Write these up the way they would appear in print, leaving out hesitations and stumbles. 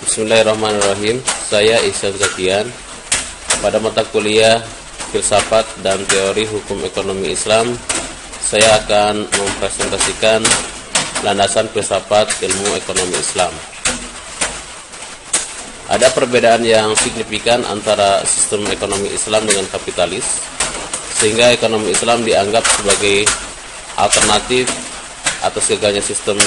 Bismillahirrahmanirrahim. Saya Ihsan Zakian. Pada mata kuliah Filsafat dan Teori Hukum Ekonomi Islam, saya akan mempresentasikan landasan filsafat ilmu ekonomi Islam. Ada perbedaan yang signifikan antara sistem ekonomi Islam dengan kapitalis, sehingga ekonomi Islam dianggap sebagai alternatif atas gagalnya sistem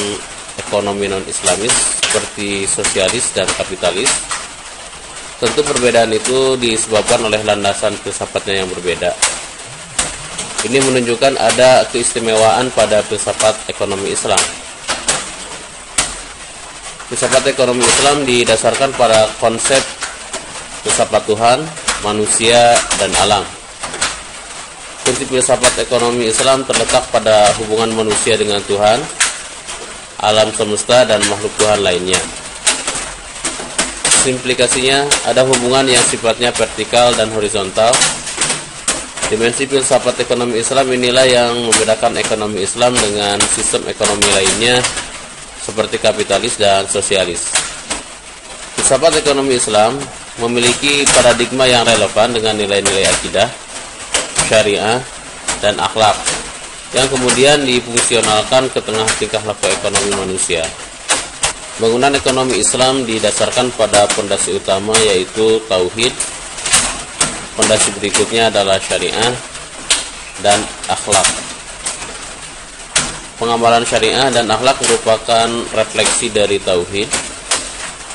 ekonomi non-Islamis seperti sosialis dan kapitalis. Tentu perbedaan itu disebabkan oleh landasan filsafatnya yang berbeda. Ini menunjukkan ada keistimewaan pada filsafat ekonomi Islam. Filsafat ekonomi Islam didasarkan pada konsep filsafat Tuhan, manusia, dan alam. Prinsip filsafat ekonomi Islam terletak pada hubungan manusia dengan Tuhan, alam semesta, dan makhluk Tuhan lainnya. Implikasinya ada hubungan yang sifatnya vertikal dan horizontal. Dimensi filsafat ekonomi Islam inilah yang membedakan ekonomi Islam dengan sistem ekonomi lainnya seperti kapitalis dan sosialis. Filsafat ekonomi Islam memiliki paradigma yang relevan dengan nilai-nilai akidah, syariah, dan akhlak yang kemudian difungsionalkan ke tengah tingkah laku ekonomi manusia. Bangunan ekonomi Islam didasarkan pada fondasi utama yaitu tauhid. Fondasi berikutnya adalah syariah dan akhlak. Pengamalan syariah dan akhlak merupakan refleksi dari tauhid.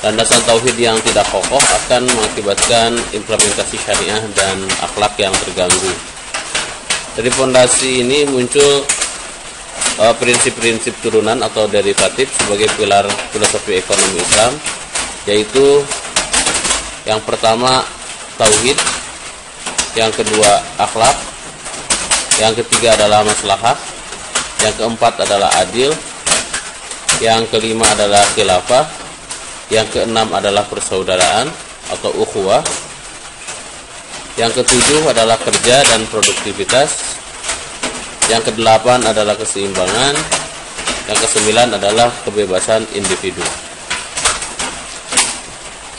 Landasan tauhid yang tidak kokoh akan mengakibatkan implementasi syariah dan akhlak yang terganggu. Dari fondasi ini muncul prinsip-prinsip turunan atau derivatif sebagai pilar filosofi ekonomi Islam, yaitu yang pertama tauhid, yang kedua akhlak, yang ketiga adalah maslahat, yang keempat adalah adil, yang kelima adalah khilafah, yang keenam adalah persaudaraan atau ukhuwah, yang ketujuh adalah kerja dan produktivitas, yang kedelapan adalah keseimbangan, yang kesembilan adalah kebebasan individu.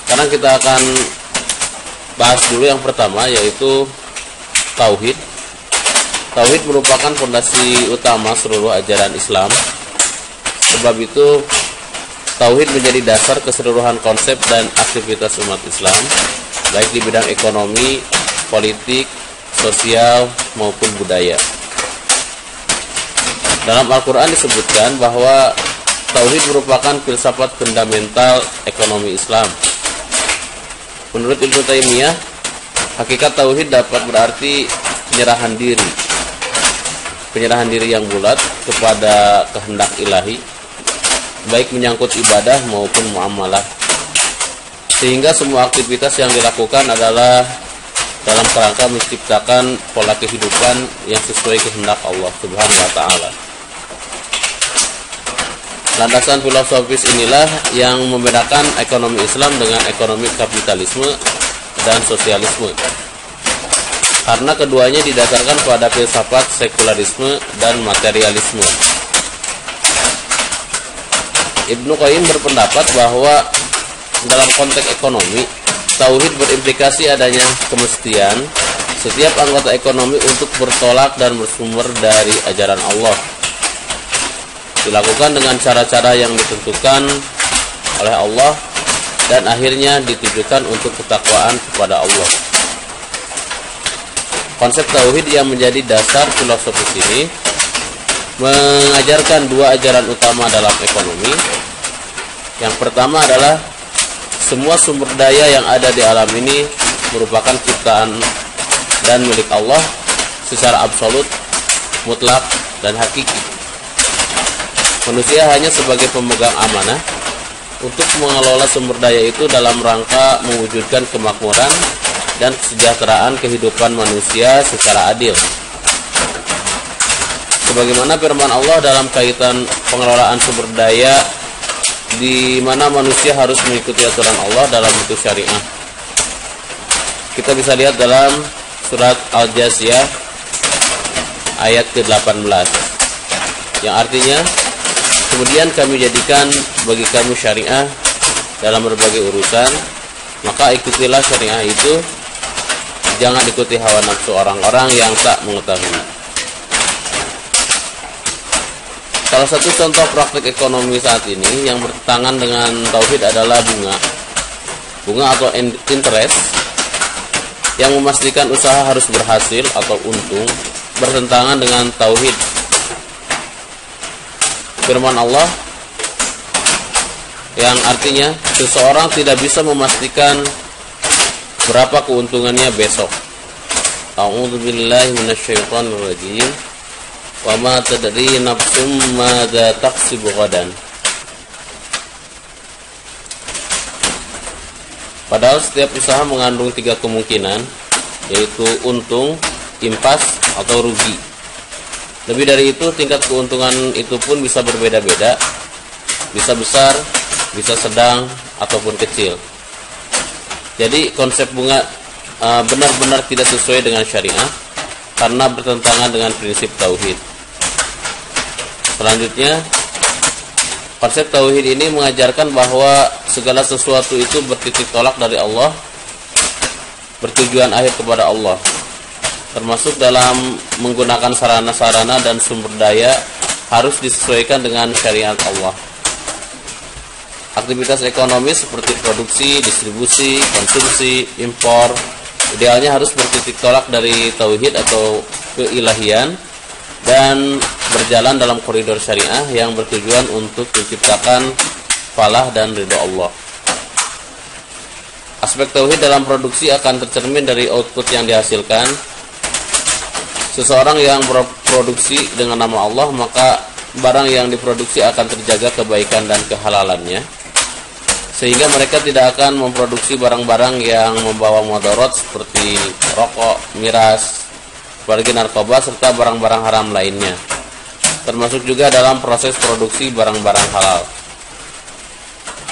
Sekarang kita akan bahas dulu yang pertama, yaitu tauhid. Tauhid merupakan fondasi utama seluruh ajaran Islam. Sebab itu tauhid menjadi dasar keseluruhan konsep dan aktivitas umat Islam, baik di bidang ekonomi, politik, sosial, maupun budaya. Dalam Al-Quran disebutkan bahwa tauhid merupakan filsafat fundamental ekonomi Islam. Menurut Ibnu Taimiyah, hakikat tauhid dapat berarti penyerahan diri. Penyerahan diri yang bulat kepada kehendak ilahi, baik menyangkut ibadah maupun muamalah. Sehingga semua aktivitas yang dilakukan adalah dalam kerangka menciptakan pola kehidupan yang sesuai kehendak Allah Subhanahu wa Ta'ala. Landasan filosofis inilah yang membedakan ekonomi Islam dengan ekonomi kapitalisme dan sosialisme, karena keduanya didasarkan pada filsafat sekularisme dan materialisme. Ibnu Qayyim berpendapat bahwa dalam konteks ekonomi, tauhid berimplikasi adanya kemestian setiap anggota ekonomi untuk bertolak dan bersumber dari ajaran Allah, dilakukan dengan cara-cara yang ditentukan oleh Allah dan akhirnya ditujukan untuk ketakwaan kepada Allah. Konsep tauhid yang menjadi dasar filosofis ini mengajarkan dua ajaran utama dalam ekonomi. Yang pertama adalah semua sumber daya yang ada di alam ini merupakan ciptaan dan milik Allah secara absolut, mutlak, dan hakiki. Manusia hanya sebagai pemegang amanah untuk mengelola sumber daya itu dalam rangka mewujudkan kemakmuran dan kesejahteraan kehidupan manusia secara adil. Sebagaimana firman Allah dalam kaitan pengelolaan sumber daya, di mana manusia harus mengikuti aturan Allah dalam bentuk syariah. Kita bisa lihat dalam surat Al-Jasiyah ayat ke-18, yang artinya, kemudian kami jadikan bagi kamu syariah dalam berbagai urusan, maka ikutilah syariah itu, jangan ikuti hawa nafsu orang-orang yang tak mengetahui. Salah satu contoh praktik ekonomi saat ini yang bertentangan dengan tauhid adalah bunga atau interest, yang memastikan usaha harus berhasil atau untung, bertentangan dengan tauhid. Firman Allah yang artinya seseorang tidak bisa memastikan berapa keuntungannya besok. A'udzubillahi minasyaitonirrajim. Wa ma tadri nafsum madza taksibu ghadan. Padahal setiap usaha mengandung 3 kemungkinan, yaitu untung, impas, atau rugi. Lebih dari itu, tingkat keuntungan itu pun bisa berbeda-beda, bisa besar, bisa sedang, ataupun kecil. Jadi konsep bunga benar-benar tidak sesuai dengan syariah karena bertentangan dengan prinsip tauhid. Selanjutnya, konsep tauhid ini mengajarkan bahwa segala sesuatu itu bertitik tolak dari Allah, bertujuan akhir kepada Allah, termasuk dalam menggunakan sarana-sarana dan sumber daya harus disesuaikan dengan syariat Allah. Aktivitas ekonomi seperti produksi, distribusi, konsumsi, impor, idealnya harus bertitik tolak dari tauhid atau keilahian dan berjalan dalam koridor syariah yang bertujuan untuk menciptakan falah dan ridho Allah. Aspek tauhid dalam produksi akan tercermin dari output yang dihasilkan. Seseorang yang berproduksi dengan nama Allah, maka barang yang diproduksi akan terjaga kebaikan dan kehalalannya, sehingga mereka tidak akan memproduksi barang-barang yang membawa mudarat seperti rokok, miras, apalagi narkoba, serta barang-barang haram lainnya, termasuk juga dalam proses produksi barang-barang halal.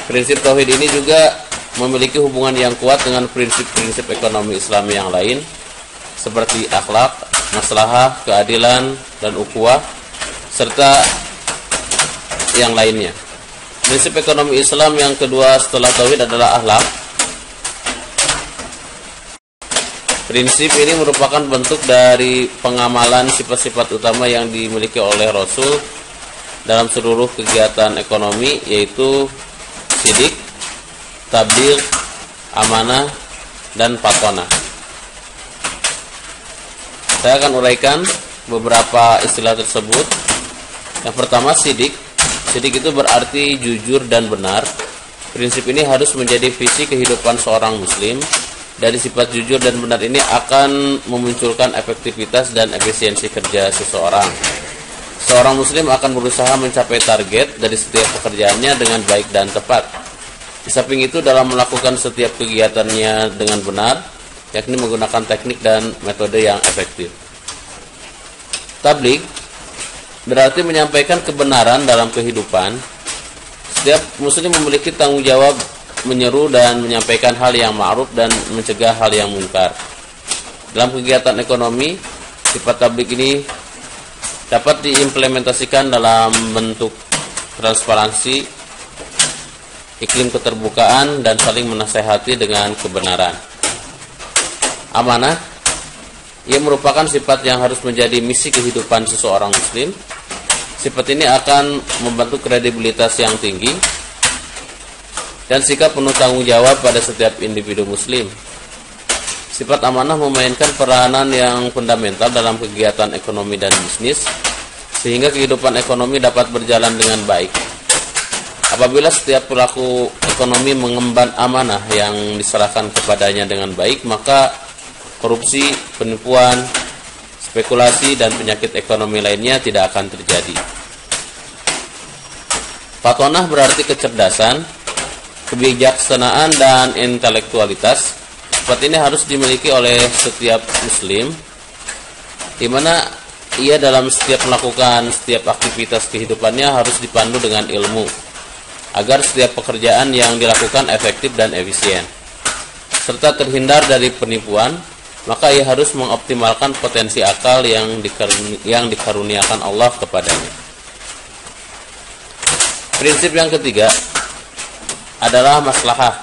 Prinsip tauhid ini juga memiliki hubungan yang kuat dengan prinsip-prinsip ekonomi Islam yang lain, seperti akhlak, maslahah, keadilan, dan ukhuwah, serta yang lainnya. Prinsip ekonomi Islam yang kedua setelah tauhid adalah akhlak. Prinsip ini merupakan bentuk dari pengamalan sifat-sifat utama yang dimiliki oleh Rasul dalam seluruh kegiatan ekonomi, yaitu sidik, tabligh, amanah, dan patonah. Saya akan uraikan beberapa istilah tersebut. Yang pertama, sidik. Sidik itu berarti jujur dan benar. Prinsip ini harus menjadi visi kehidupan seorang muslim. Dari sifat jujur dan benar ini akan memunculkan efektivitas dan efisiensi kerja seseorang. Seorang muslim akan berusaha mencapai target dari setiap pekerjaannya dengan baik dan tepat. Di samping itu, dalam melakukan setiap kegiatannya dengan benar, yakni menggunakan teknik dan metode yang efektif. Tabligh berarti menyampaikan kebenaran dalam kehidupan. Setiap muslim memiliki tanggung jawab menyeru dan menyampaikan hal yang ma'ruf dan mencegah hal yang munkar. Dalam kegiatan ekonomi, sifat tabligh ini dapat diimplementasikan dalam bentuk transparansi, iklim keterbukaan, dan saling menasehati dengan kebenaran. Amanah, ia merupakan sifat yang harus menjadi misi kehidupan seseorang muslim. Sifat ini akan membantu kredibilitas yang tinggi dan sikap penuh tanggung jawab pada setiap individu muslim. Sifat amanah memainkan peranan yang fundamental dalam kegiatan ekonomi dan bisnis, sehingga kehidupan ekonomi dapat berjalan dengan baik. Apabila setiap pelaku ekonomi mengemban amanah yang diserahkan kepadanya dengan baik, maka korupsi, penipuan, spekulasi, dan penyakit ekonomi lainnya tidak akan terjadi. Patonah berarti kecerdasan, kebijaksanaan, dan intelektualitas. Sifat ini harus dimiliki oleh setiap muslim, di mana ia dalam setiap melakukan setiap aktivitas kehidupannya harus dipandu dengan ilmu, agar setiap pekerjaan yang dilakukan efektif dan efisien, serta terhindar dari penipuan. Maka ia harus mengoptimalkan potensi akal yang dikaruniakan Allah kepadanya. Prinsip yang ketiga adalah maslahah.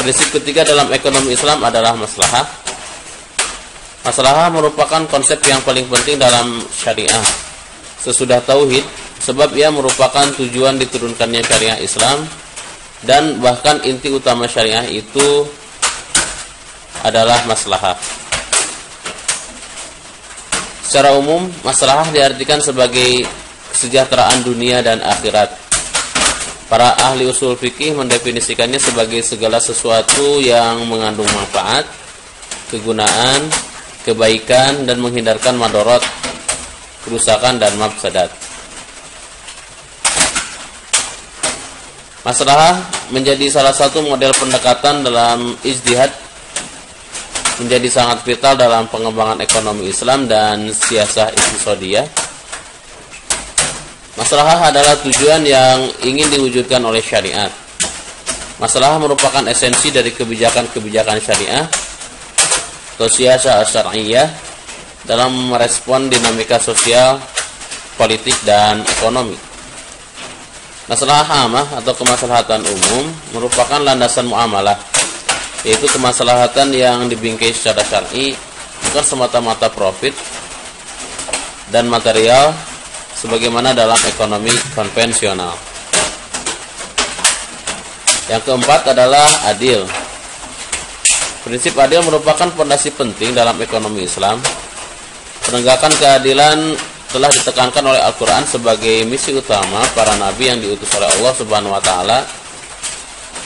Prinsip ketiga dalam ekonomi Islam adalah maslahah. Maslahah merupakan konsep yang paling penting dalam syariah sesudah tauhid, sebab ia merupakan tujuan diturunkannya syariah Islam, dan bahkan inti utama syariah itu adalah maslahah. Secara umum, maslahah diartikan sebagai kesejahteraan dunia dan akhirat. Para ahli usul fikih mendefinisikannya sebagai segala sesuatu yang mengandung manfaat, kegunaan, kebaikan, dan menghindarkan madorot, kerusakan, dan mafsadat. Maslahah menjadi salah satu model pendekatan dalam ijtihad, menjadi sangat vital dalam pengembangan ekonomi Islam dan siasah iqtisadiyah. Maslahah adalah tujuan yang ingin diwujudkan oleh syariat. Maslahah merupakan esensi dari kebijakan-kebijakan syariah atau siasah syar'iyyah dalam merespon dinamika sosial, politik, dan ekonomi. Maslahah amah atau kemaslahatan umum merupakan landasan muamalah, yaitu kemaslahatan yang dibingkai secara syar'i, bukan semata-mata profit dan material sebagaimana dalam ekonomi konvensional. Yang keempat adalah adil. Prinsip adil merupakan fondasi penting dalam ekonomi Islam. Penegakan keadilan telah ditekankan oleh Al-Quran sebagai misi utama para nabi yang diutus oleh Allah Subhanahu wa Ta'ala.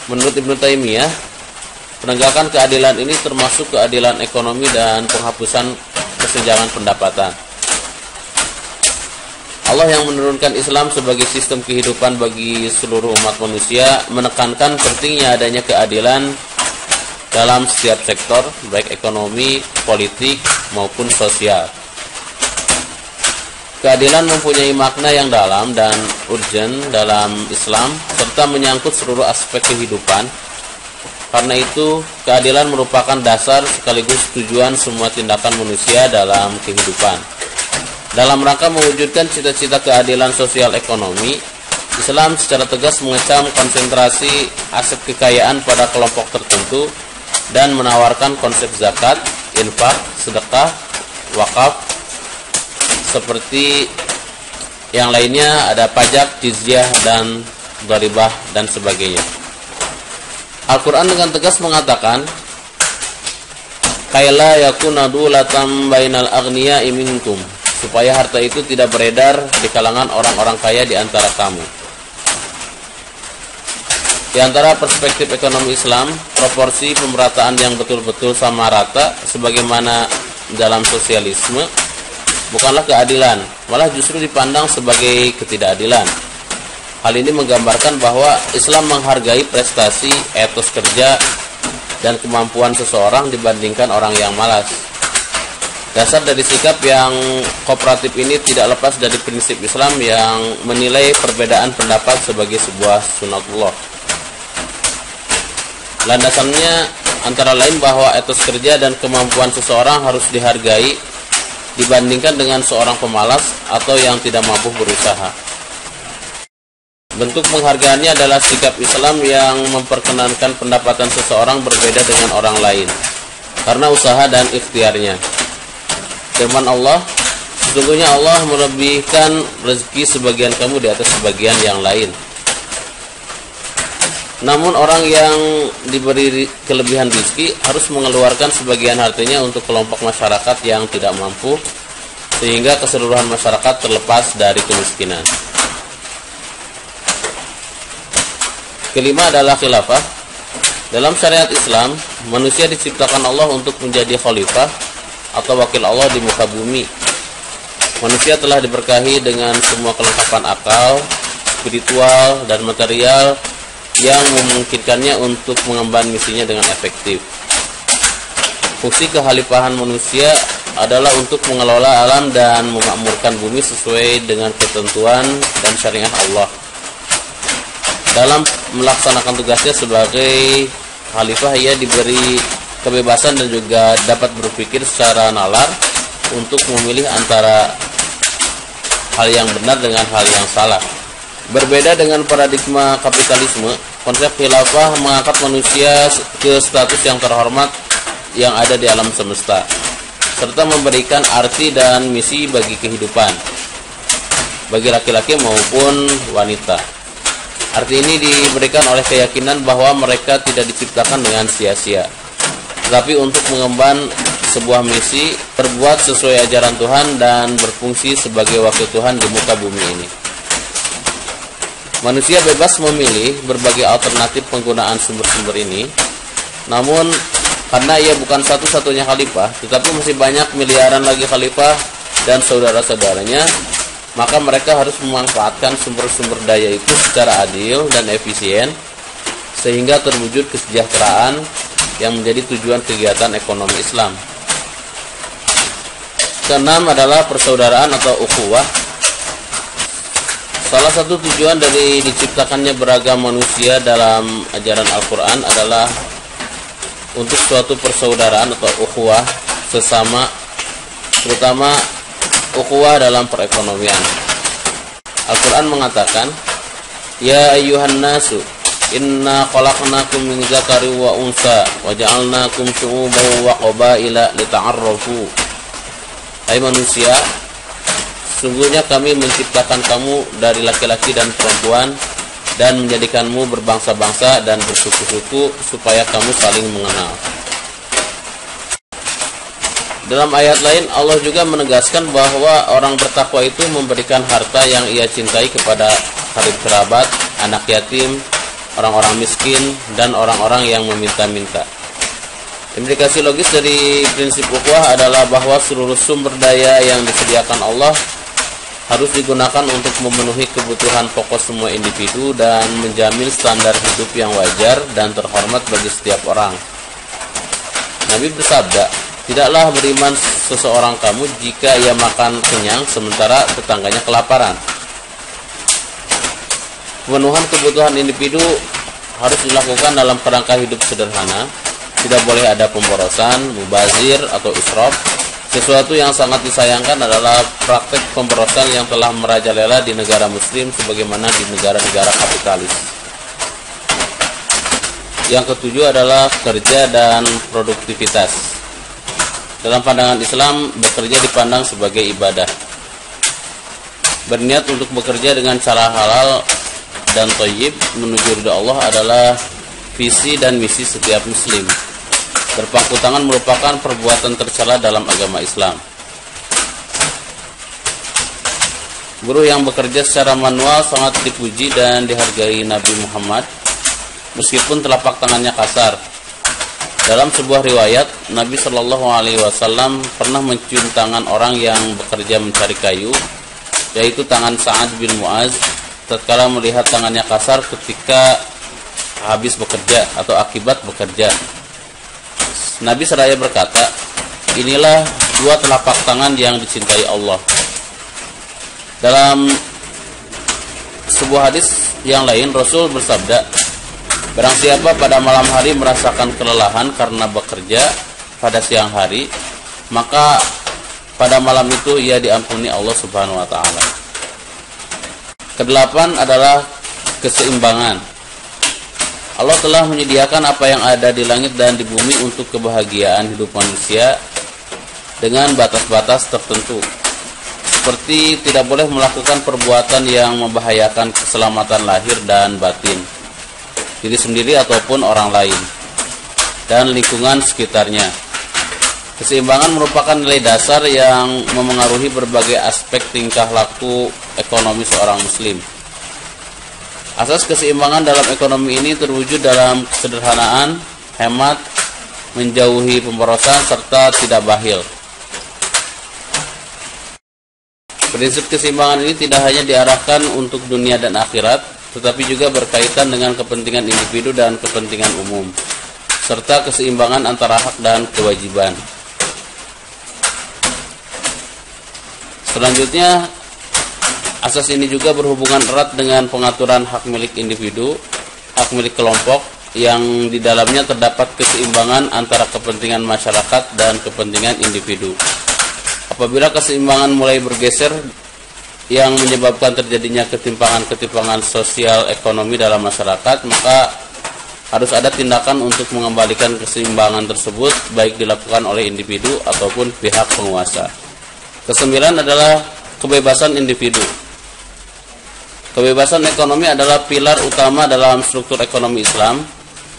Menurut Ibnu Taimiyah, penegakan keadilan ini termasuk keadilan ekonomi dan penghapusan kesenjangan pendapatan. Allah yang menurunkan Islam sebagai sistem kehidupan bagi seluruh umat manusia menekankan pentingnya adanya keadilan dalam setiap sektor, baik ekonomi, politik, maupun sosial. Keadilan mempunyai makna yang dalam dan urgent dalam Islam, serta menyangkut seluruh aspek kehidupan. Karena itu, keadilan merupakan dasar sekaligus tujuan semua tindakan manusia dalam kehidupan. Dalam rangka mewujudkan cita-cita keadilan sosial ekonomi, Islam secara tegas mengecam konsentrasi aset kekayaan pada kelompok tertentu dan menawarkan konsep zakat, infak, sedekah, wakaf. Seperti yang lainnya ada pajak, jizyah, dan dharibah, dan sebagainya. Al-Quran dengan tegas mengatakan, kaila yakuna dulatan bainal aghniya'i minkum, supaya harta itu tidak beredar di kalangan orang-orang kaya di antara kamu. Di antara perspektif ekonomi Islam, proporsi pemerataan yang betul-betul sama rata sebagaimana dalam sosialisme bukanlah keadilan, malah justru dipandang sebagai ketidakadilan. Hal ini menggambarkan bahwa Islam menghargai prestasi, etos kerja, dan kemampuan seseorang dibandingkan orang yang malas. Dasar dari sikap yang kooperatif ini tidak lepas dari prinsip Islam yang menilai perbedaan pendapat sebagai sebuah sunatullah. Landasannya antara lain bahwa etos kerja dan kemampuan seseorang harus dihargai dibandingkan dengan seorang pemalas atau yang tidak mampu berusaha. Bentuk penghargaannya adalah sikap Islam yang memperkenankan pendapatan seseorang berbeda dengan orang lain karena usaha dan ikhtiarnya. Firman Allah, sesungguhnya Allah melebihkan rezeki sebagian kamu di atas sebagian yang lain. Namun orang yang diberi kelebihan rezeki harus mengeluarkan sebagian hartanya untuk kelompok masyarakat yang tidak mampu, sehingga keseluruhan masyarakat terlepas dari kemiskinan. Kelima adalah khilafah. Dalam syariat Islam, manusia diciptakan Allah untuk menjadi khalifah atau wakil Allah di muka bumi. Manusia telah diberkahi dengan semua kelengkapan akal, spiritual, dan material yang memungkinkannya untuk mengemban misinya dengan efektif. Fungsi kekhalifahan manusia adalah untuk mengelola alam dan memakmurkan bumi sesuai dengan ketentuan dan syariat Allah. Dalam melaksanakan tugasnya sebagai khalifah, ia diberi kebebasan dan juga dapat berpikir secara nalar untuk memilih antara hal yang benar dengan hal yang salah. Berbeda dengan paradigma kapitalisme, konsep khilafah mengangkat manusia ke status yang terhormat yang ada di alam semesta, serta memberikan arti dan misi bagi kehidupan, bagi laki-laki maupun wanita. Arti ini diberikan oleh keyakinan bahwa mereka tidak diciptakan dengan sia-sia, tetapi untuk mengemban sebuah misi, berbuat sesuai ajaran Tuhan, dan berfungsi sebagai wakil Tuhan di muka bumi ini. Manusia bebas memilih berbagai alternatif penggunaan sumber-sumber ini, namun karena ia bukan satu-satunya khalifah, tetapi masih banyak miliaran lagi khalifah dan saudara-saudaranya, maka mereka harus memanfaatkan sumber-sumber daya itu secara adil dan efisien, sehingga terwujud kesejahteraan yang menjadi tujuan kegiatan ekonomi Islam. Keenam adalah persaudaraan atau ukhuwah. Salah satu tujuan dari diciptakannya beragam manusia dalam ajaran Al-Quran adalah untuk suatu persaudaraan atau ukhuwah sesama, terutama ukhuwah dalam perekonomian. Al-Quran mengatakan, Ya ayyuhan nasu, inna khalaqnakum min zakari wa unsa, wa ja'alnakum syu'uban wa qabaila lita'arrafu. Hai manusia, sungguhnya kami menciptakan kamu dari laki-laki dan perempuan, dan menjadikanmu berbangsa-bangsa dan bersuku-suku supaya kamu saling mengenal. Dalam ayat lain, Allah juga menegaskan bahwa orang bertakwa itu memberikan harta yang ia cintai kepada karib kerabat, anak yatim, orang-orang miskin, dan orang-orang yang meminta-minta. Implikasi logis dari prinsip ukhuwah adalah bahwa seluruh sumber daya yang disediakan Allah harus digunakan untuk memenuhi kebutuhan pokok semua individu dan menjamin standar hidup yang wajar dan terhormat bagi setiap orang. Nabi bersabda, tidaklah beriman seseorang kamu jika ia makan kenyang sementara tetangganya kelaparan. Pemenuhan kebutuhan individu harus dilakukan dalam kerangka hidup sederhana. Tidak boleh ada pemborosan, mubazir, atau israf. Sesuatu yang sangat disayangkan adalah praktek pemborosan yang telah merajalela di negara muslim sebagaimana di negara-negara kapitalis. Yang ketujuh adalah kerja dan produktivitas. Dalam pandangan Islam, bekerja dipandang sebagai ibadah. Berniat untuk bekerja dengan cara halal dan thayyib menuju ridha Allah adalah visi dan misi setiap muslim. Berpangku tangan merupakan perbuatan tercela dalam agama Islam. Buruh yang bekerja secara manual sangat dipuji dan dihargai Nabi Muhammad, meskipun telapak tangannya kasar. Dalam sebuah riwayat, Nabi Shallallahu Alaihi Wasallam pernah mencium tangan orang yang bekerja mencari kayu, yaitu tangan Sa'ad bin Mu'az, tatkala melihat tangannya kasar ketika habis bekerja atau akibat bekerja. Nabi seraya berkata, inilah dua telapak tangan yang dicintai Allah. Dalam sebuah hadis yang lain, Rasul bersabda, barang siapa pada malam hari merasakan kelelahan karena bekerja pada siang hari, maka pada malam itu ia diampuni Allah Subhanahu wa Ta'ala. Kedelapan adalah keseimbangan. Allah telah menyediakan apa yang ada di langit dan di bumi untuk kebahagiaan hidup manusia dengan batas-batas tertentu. Seperti tidak boleh melakukan perbuatan yang membahayakan keselamatan lahir dan batin, diri sendiri ataupun orang lain, dan lingkungan sekitarnya. Keseimbangan merupakan nilai dasar yang memengaruhi berbagai aspek tingkah laku ekonomi seorang muslim. Asas keseimbangan dalam ekonomi ini terwujud dalam kesederhanaan, hemat, menjauhi pemborosan, serta tidak bakhil. Prinsip keseimbangan ini tidak hanya diarahkan untuk dunia dan akhirat, tetapi juga berkaitan dengan kepentingan individu dan kepentingan umum, serta keseimbangan antara hak dan kewajiban. Selanjutnya, asas ini juga berhubungan erat dengan pengaturan hak milik individu, hak milik kelompok, yang di dalamnya terdapat keseimbangan antara kepentingan masyarakat dan kepentingan individu. Apabila keseimbangan mulai bergeser yang menyebabkan terjadinya ketimpangan-ketimpangan sosial ekonomi dalam masyarakat, maka harus ada tindakan untuk mengembalikan keseimbangan tersebut, baik dilakukan oleh individu ataupun pihak penguasa. Kesembilan adalah kebebasan individu. Kebebasan ekonomi adalah pilar utama dalam struktur ekonomi Islam,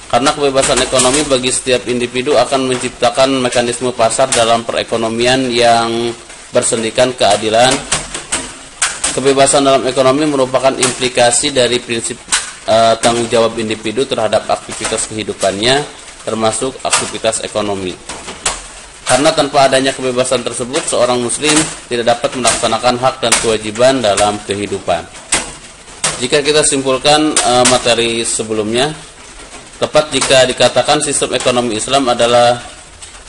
karena kebebasan ekonomi bagi setiap individu akan menciptakan mekanisme pasar dalam perekonomian yang bersendikan keadilan. Kebebasan dalam ekonomi merupakan implikasi dari prinsip tanggung jawab individu terhadap aktivitas kehidupannya, termasuk aktivitas ekonomi. Karena tanpa adanya kebebasan tersebut, seorang muslim tidak dapat melaksanakan hak dan kewajiban dalam kehidupan. Jika kita simpulkan materi sebelumnya, tepat jika dikatakan sistem ekonomi Islam adalah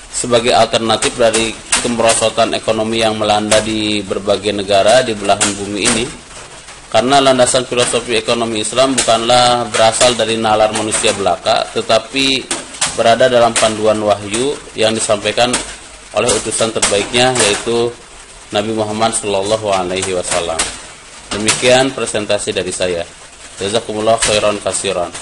sebagai alternatif dari kemerosotan ekonomi yang melanda di berbagai negara di belahan bumi ini, karena landasan filosofi ekonomi Islam bukanlah berasal dari nalar manusia belaka, tetapi berada dalam panduan wahyu yang disampaikan oleh utusan terbaiknya, yaitu Nabi Muhammad SAW. Demikian presentasi dari saya. Jazakumullah khairan katsiran.